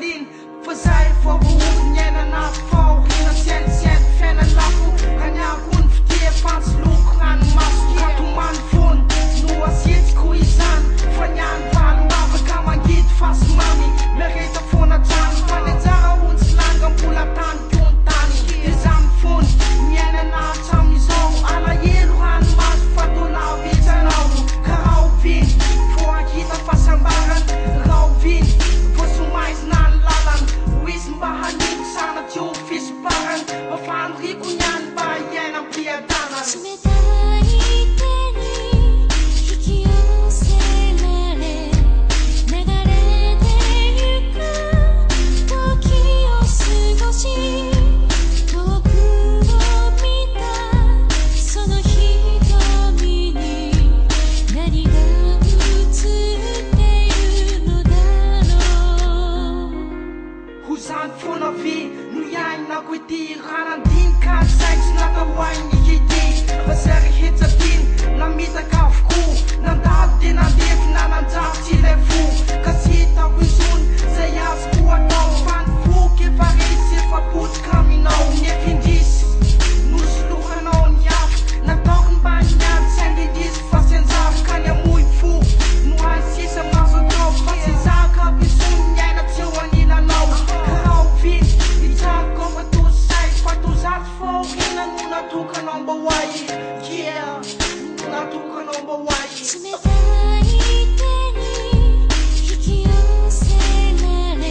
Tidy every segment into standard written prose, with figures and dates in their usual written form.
din Făzai fără urmjena na fauhina sen fena lafu Kanya kun ftie fans lukran mas Katuman fun Nua siet kuizan Fanyan van bava kamangit fas mami Mereta funa tan Fanenzara uns langam pulatan kuntani Izam fun Njena na tamizau Ala yeluhan mas fatulau vitanau Karau vin Fua kita fasambaran Rau vin Vosumais nan lalan Wisn bahanin sana tjo fisbaran Wafan rikunyan bayan ang piadanan Huzan funa vi Nu yai na kuiti Ranan din kan sex na kawain ikiti Baseri hitsa din Na mita kafku Nan dad din an def Na nan dad tilefu Kasita wizun Zayas kuatau Fan fu ke varit Se faput kaminau Nefindis Nus luhanon yaf Na torn banyan Sendin dis Fasen zaf Kanya mui fu Nu hai sisa maso top Fasen zaka wizun Yai na tiwan ila nau Nuna tuka number one, yeah. Nuna tuka number one. 冷たい手に引き寄せられ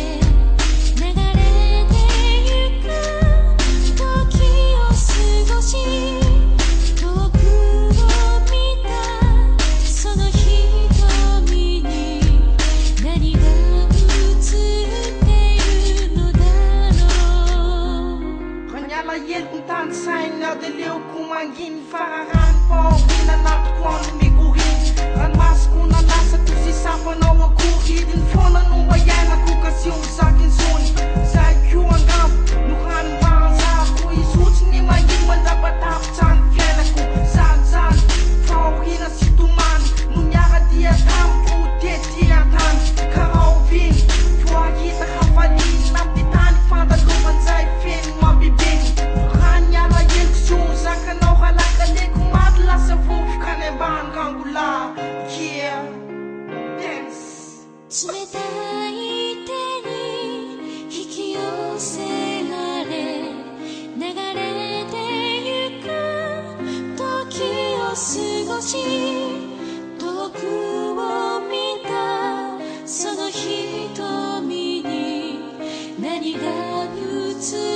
流れてゆく時を過ごし遠くを見たその瞳に何が映っているのだろう Kanyala yeltan sign na deliw kumangin Fararan po Hinanap ko miguhin Ran mas kuna nasa kusisapa na wakuhidin Fona nung bayan ako kasyong sakin sun Sa IQ ang gam Nuhan parang sa ako Isuts ni maging mandapat haptan Kaya ko zan Fauhina si tuman Nunyara diatam Putit diatan Karawin Fua kita hafalin Napitan Fadaluman sa ifin Mabibing Kanyala yin Susa ka na halakali Kumadla sa woof Kaneban Rangula Yeah Dance 冷たい手に引き寄せられ流れてゆく時を過ごし遠くを見たその瞳に何が映る